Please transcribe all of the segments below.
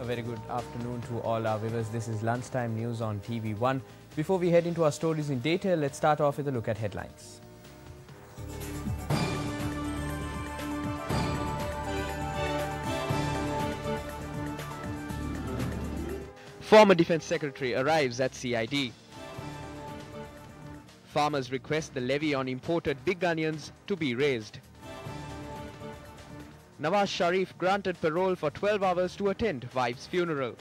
A very good afternoon to all our viewers. This is Lunchtime News on TV1. Before we head into our stories in detail, let's start off with a look at headlines. Former Defence Secretary arrives at CID. Farmers request the levy on imported big onions to be raised. Nawaz Sharif granted parole for 12 hours to attend wife's funeral.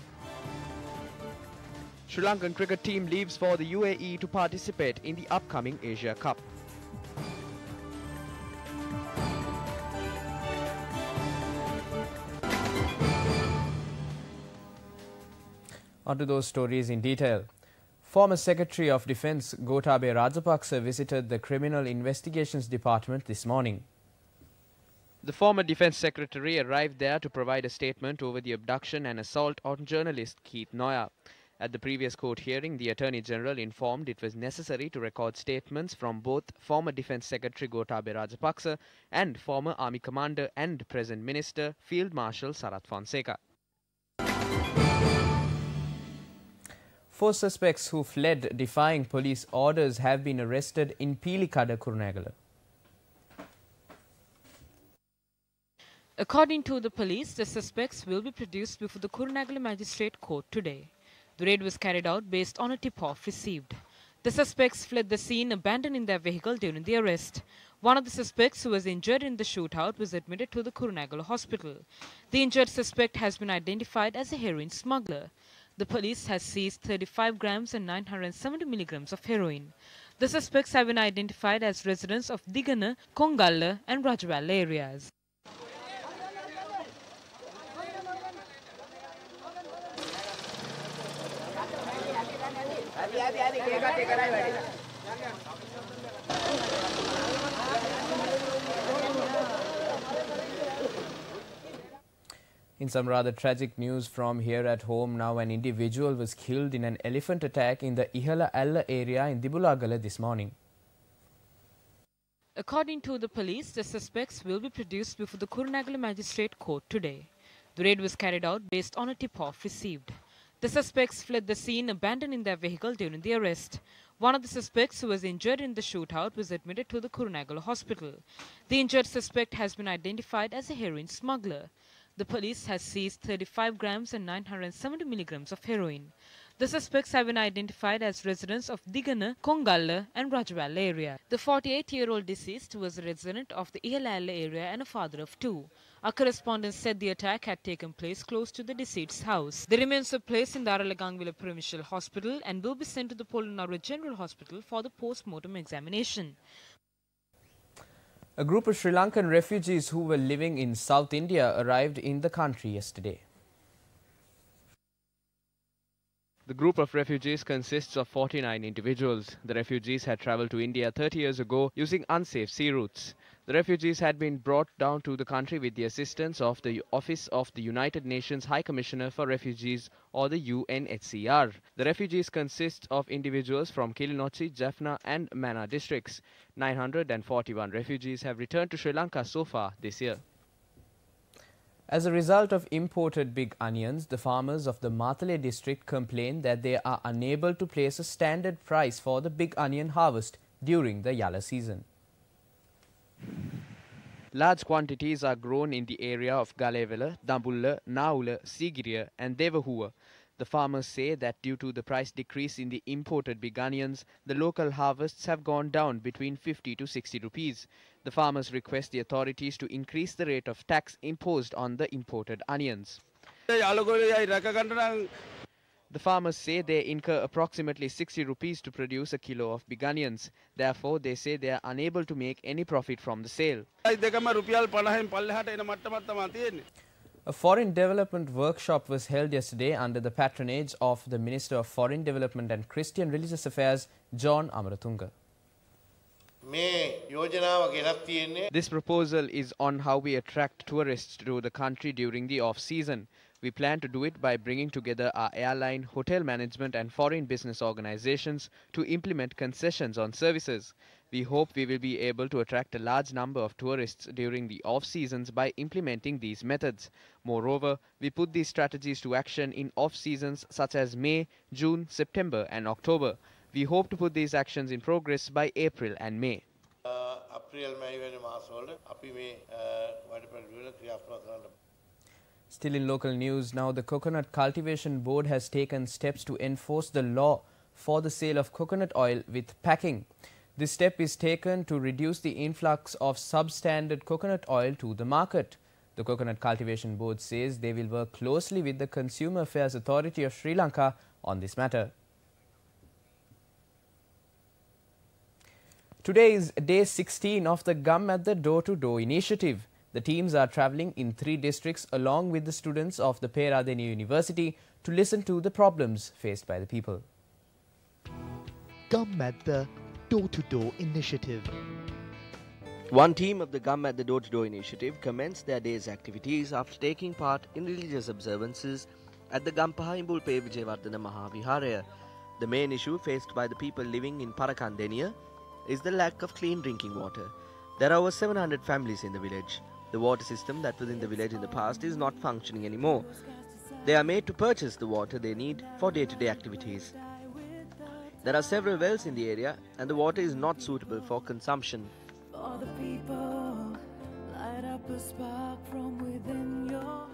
Sri Lankan cricket team leaves for the UAE to participate in the upcoming Asia Cup. On to those stories in detail. Former Secretary of Defence Gotabaya Rajapaksa visited the Criminal Investigations Department this morning. The former Defence Secretary arrived there to provide a statement over the abduction and assault on journalist Keith Noya. At the previous court hearing, the Attorney General informed it was necessary to record statements from both former Defence Secretary Gotabaya Rajapaksa and former Army Commander and present Minister Field Marshal Sarath Fonseka. 4 suspects who fled defying police orders have been arrested in Pilikada, Kurunegala. According to the police, the suspects will be produced before the Kurunegala Magistrate Court today. The raid was carried out based on a tip-off received. The suspects fled the scene, abandoning their vehicle during the arrest. One of the suspects who was injured in the shootout was admitted to the Kurunegala hospital. The injured suspect has been identified as a heroin smuggler. The police has seized 35 grams and 970 milligrams of heroin. The suspects have been identified as residents of Digana, Kongalla and Rajawala areas. In some rather tragic news from here at home now, an individual was killed in an elephant attack in the Ihala Alla area in Dibulagala this morning. According to the police, the suspects will be produced before the Kurunegala Magistrate Court today. The raid was carried out based on a tip-off received. The suspects fled the scene, abandoning their vehicle during the arrest. One of the suspects who was injured in the shootout was admitted to the Kurunegala hospital. The injured suspect has been identified as a heroin smuggler. The police has seized 35 grams and 970 milligrams of heroin. The suspects have been identified as residents of Digana, Kongalla and Rajawala area. The 48-year-old deceased was a resident of the Ihalala area and a father of 2. Our correspondent said the attack had taken place close to the deceased's house. The remains were placed in the Aralagangvila Provincial Hospital and will be sent to the Polonnaruwa General Hospital for the post-mortem examination. A group of Sri Lankan refugees who were living in South India arrived in the country yesterday. The group of refugees consists of 49 individuals. The refugees had travelled to India 30 years ago using unsafe sea routes. The refugees had been brought down to the country with the assistance of the Office of the United Nations High Commissioner for Refugees, or the UNHCR. The refugees consist of individuals from Kilinochchi, Jaffna and Mana districts. 941 refugees have returned to Sri Lanka so far this year. As a result of imported big onions, the farmers of the Matale district complain that they are unable to place a standard price for the big onion harvest during the Yala season. Large quantities are grown in the area of Galevela, Dambulla, Naula, Sigiriya and Devahuwa. The farmers say that due to the price decrease in the imported big onions, the local harvests have gone down between 50 to 60 rupees. The farmers request the authorities to increase the rate of tax imposed on the imported onions. The farmers say they incur approximately 60 rupees to produce a kilo of big onions. Therefore, they say they are unable to make any profit from the sale. A foreign development workshop was held yesterday under the patronage of the Minister of Foreign Development and Christian Religious Affairs, John Amaratunga. This proposal is on how we attract tourists to the country during the off-season. We plan to do it by bringing together our airline, hotel management and foreign business organizations to implement concessions on services. We hope we will be able to attract a large number of tourists during the off-seasons by implementing these methods. Moreover, we put these strategies to action in off-seasons such as May, June, September and October. We hope to put these actions in progress by April and May. Still in local news, now the Coconut Cultivation Board has taken steps to enforce the law for the sale of coconut oil with packing. This step is taken to reduce the influx of substandard coconut oil to the market. The Coconut Cultivation Board says they will work closely with the Consumer Affairs Authority of Sri Lanka on this matter. Today is day 16 of the Gum at the Door-to-Door initiative. The teams are travelling in 3 districts along with the students of the Peradeniya University to listen to the problems faced by the people. Gum at the Door-to-Door initiative. One team of the Gum at the Door-to-Door initiative commenced their day's activities after taking part in religious observances at the Gampaha Imbulpe Vijayawardena Mahaviharaya. The main issue faced by the people living in Parakandeniya is the lack of clean drinking water. There are over 700 families in the village. The water system that was in the village in the past is not functioning anymore. They are made to purchase the water they need for day-to-day activities. There are several wells in the area and the water is not suitable for consumption.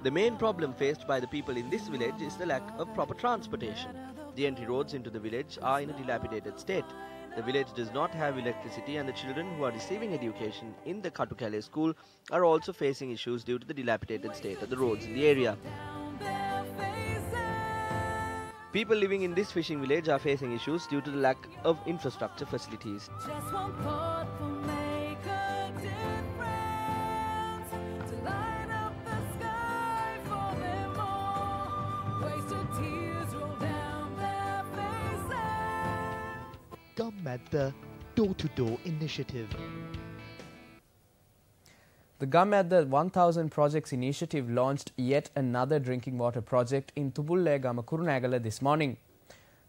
The main problem faced by the people in this village is the lack of proper transportation. The entry roads into the village are in a dilapidated state. The village does not have electricity and the children who are receiving education in the Katukale school are also facing issues due to the dilapidated state of the roads in the area. People living in this fishing village are facing issues due to the lack of infrastructure facilities. Gum at the Door-to-Door initiative. The Gum at the 1000 Projects initiative launched yet another drinking water project in Tubullegama Kurunagala this morning.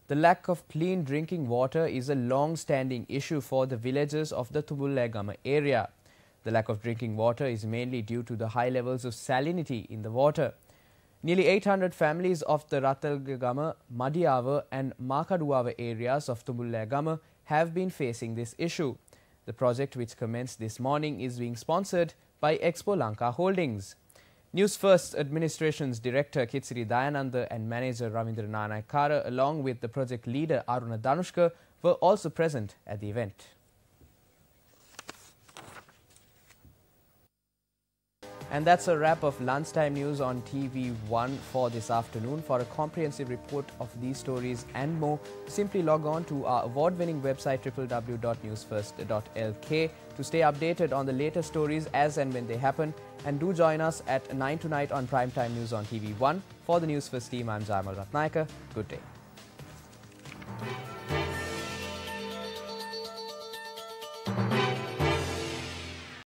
The lack of clean drinking water is a long-standing issue for the villagers of the Tubullegama area. The lack of drinking water is mainly due to the high levels of salinity in the water. Nearly 800 families of the Ratalgama, Madiava and Makaduava areas of Tubullegama have been facing this issue. The project, which commenced this morning, is being sponsored by Expo Lanka Holdings. Newsfirst Administration's Director Kitsiri Dayananda and Manager Ravindra Nanayakara along with the project leader Aruna Danushka were also present at the event. And that's a wrap of lunchtime news on TV1 for this afternoon. For a comprehensive report of these stories and more, simply log on to our award-winning website www.newsfirst.lk to stay updated on the latest stories as and when they happen. And do join us at 9 tonight on Primetime News on TV1. For the Newsfirst team, I'm Jamal Ratnayaka. Good day.